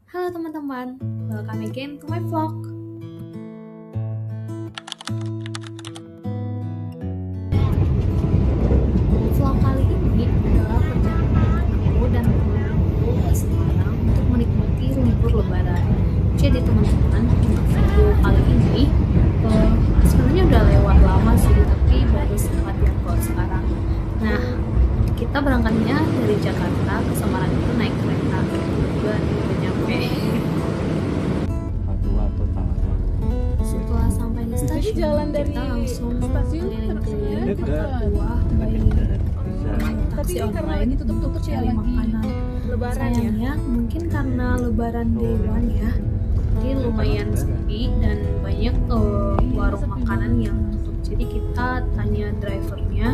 Halo teman-teman, welcome again to my vlog. Vlog kali ini adalah perjalanan aku dan teman-temanku ke Semarang untuk menikmati libur lebaran. Jadi teman-teman, untuk video kali ini sebenarnya udah lewat lama sih, tapi baru sempat diupload sekarang. Nah, kita berangkatnya dari Jakarta ke Semarang itu naik kereta, juga udah nyampe. Setelah sampai di stasiun, jalan dari kita langsung stasiun keliling-keliling ke kota tua, baik taksi ini karena online lagi tutup-tutup ya, cari lagi makanan. lebaran ya. Sayangnya mungkin karena lebaran day one ya, jadi lumayan sepi dan banyak warung makanan yang tutup. Jadi kita tanya drivernya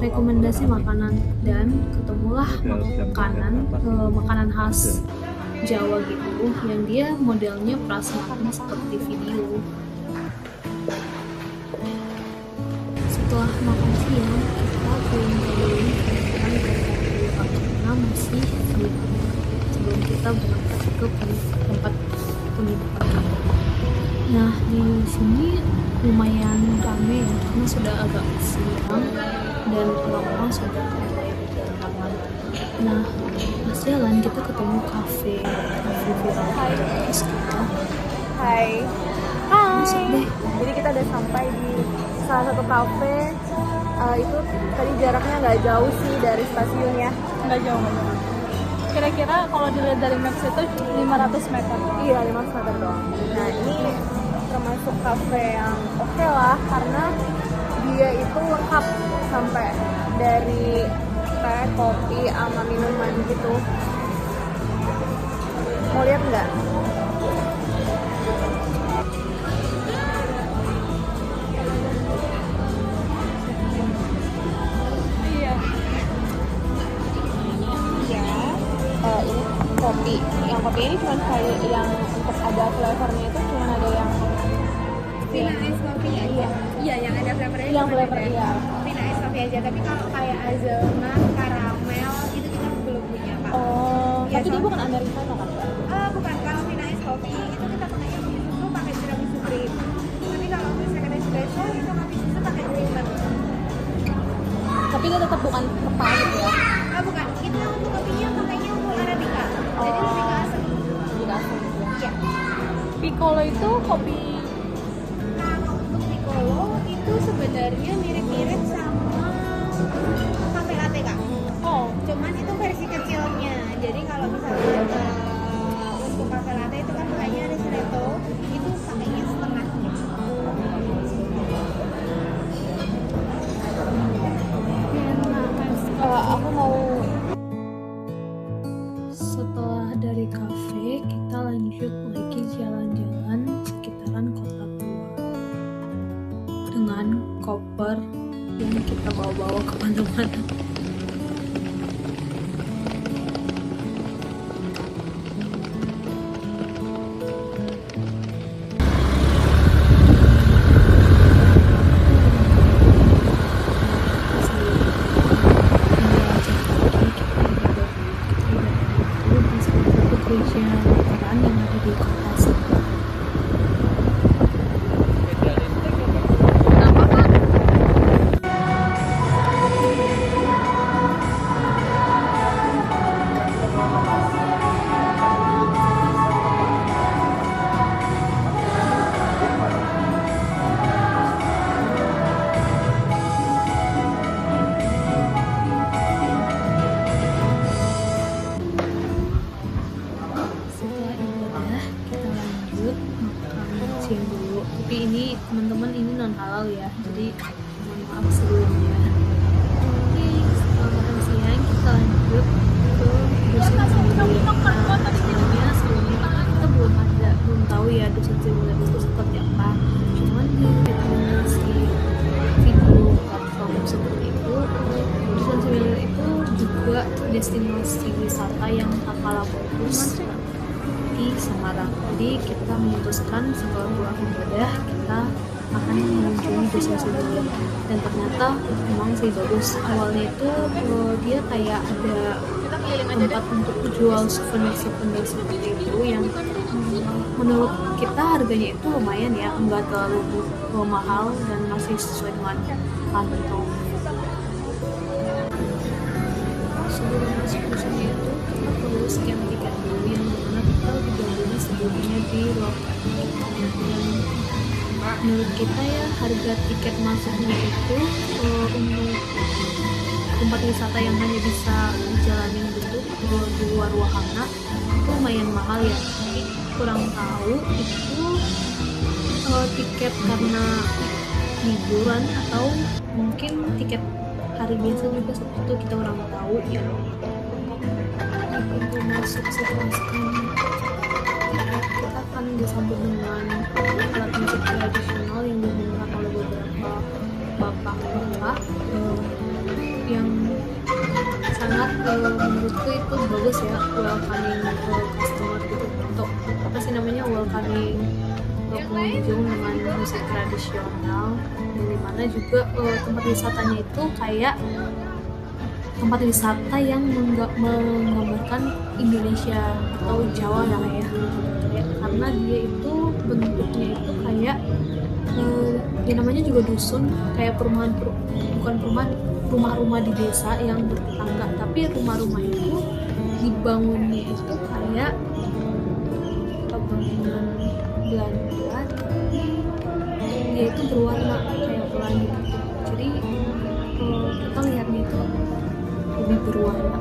rekomendasi makanan dan ketemulah makanan khas Jawa gitu yang dia modelnya prasmanan seperti video. Setelah makan siang kita keliling-keliling karena masih siang sebelum kita berangkat ke tempat penginapan. Nah, di sini lumayan ramai ya, karena sudah agak siang dan orang-orang sudah mulai berdatangan. Nah, pas jalan kita ketemu kafe viral. Terus kita Hai. masuk deh. Jadi kita udah sampai di salah satu kafe. Itu tadi jaraknya nggak jauh sih dari stasiun ya. Nggak jauh. Kira-kira kalau dilihat dari maps itu 500 meter. Iya, 500 meter doang. Nah, ini termasuk kafe yang oke lah, karena dia itu lengkap sampai dari teh, kopi, sama minuman gitu. Mau lihat nggak? Iya. Ini kopi. Yang kopi ini cuma sekali, yang untuk ada flavornya itu cuma ada yang Vina Ice Coffee aja. Iya, yang ada flavornya. yang cuma flavor ada iya. Vina Ice Coffee aja. Tapi kalau kayak hazelnut, karamel itu kita belum punya, Pak. Oh, Iya, tapi dia bukan americano kan? Bukan. Kalau Vina Ice Coffee itu kita pakai yang susu pakai tiramisu cream. Tapi kalau second espresso itu kopi susu pakai creamer. Tapi dia tetap bukan kepa gitu ya. Bukan. Itu untuk kopinya pakainya untuk arabica. Jadi lebih ke asam. Tidak asam gitu ya. Iya. Piccolo itu kopi. Kalau untuk piccolo itu sebenarnya mirip-mirip sama cafe latte, Kak. Oh, Cuman itu versi kecilnya. Jadi kalau misalnya untuk cafe latte itu kan pakainya ristretto, itu pakainya setengahnya. aku mau. Setelah dari kafe, kita lanjut lagi jalan-jalan sekitaran kota tua dengan koper yang kita bawa-bawa kemana-mana. Gereja Lutheran yang ada di kota Semarang. Kenapa, Kak? Setelah ibadah kita lanjut makan siang dulu. Tapi ini teman-teman ini non halal ya, jadi mohon maaf sebelumnya. Oke, setelah makan siang kita lanjut ke dusun Sembilan. Nah, sebelumnya kita belum tahu ya dusun Sembilan itu seperti apa. Cuman di rekomendasi video platform seperti itu, dusun Sembilan itu juga destinasi wisata yang tak kalah bagus di Semarang. Jadi kita memutuskan setelah pulang ibadah kita akan mengunjungi dusun Sembilan, dan ternyata memang sih bagus. Awalnya itu dia kayak ada tempat untuk jual souvenir seperti itu yang menurut kita harganya itu lumayan ya, nggak terlalu mahal dan masih sesuai dengan kantong. Sebelum masuk ke sini itu kita perlu scan tiket dulu yang dimana kita udah beli sebelumnya di loket. Dan menurut kita ya harga tiket masuknya itu untuk tempat wisata yang hanya bisa dijalani bentuk di luar wahana itu lumayan mahal ya. Jadi kurang tahu itu tiket karena liburan atau mungkin tiket hari biasa juga seperti itu, kita kurang tahu ya. Untuk masuk setelah kita akan disambut dengan alat musik tradisional yang dimainkan oleh beberapa bapak-bapak yang sangat menurutku itu bagus ya, welcoming customer gitu, untuk apa sih namanya, welcoming pengunjung dengan musik tradisional. Dan dimana juga tempat wisatanya itu kayak tempat wisata yang menggambarkan Indonesia atau Jawa lah ya, karena dia itu bentuknya itu kayak ya namanya juga dusun, kayak bukan perumahan, rumah-rumah di desa yang bertetangga, tapi rumah-rumah itu dibangunnya itu kayak bangunan Belanda, tapi dia itu berwarna kayak pelangi gitu. Jadi kita lihatnya itu lebih berwarna.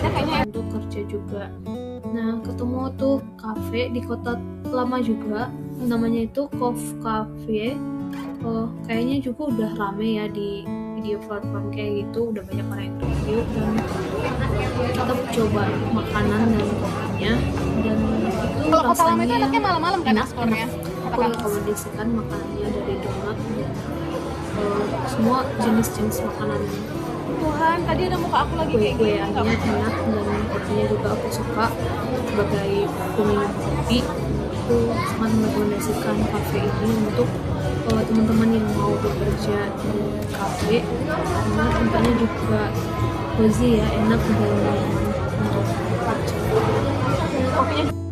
Dan untuk kerja juga. Nah, ketemu tuh cafe di kota lama juga, namanya itu Cove Cafe. Kayaknya juga udah rame ya di video platform kayak gitu, udah banyak orang yang review, dan kita coba makanan dan kopinya. Dan itu kalau kota lama rasanya itu enaknya malam-malam kan eksplornya. Aku rekomendasikan makanannya dari donat dan semua jenis-jenis makanan. Tuhan, tadi ada muka aku lagi kayak Kue enak dan kopinya juga aku suka. Sebagai peminum kopi, aku sangat merekomendasikan kafe ini untuk teman-teman yang mau bekerja di kafe, karena tempatnya juga cozy ya, enak dan nyaman untuk kerja. kopinya.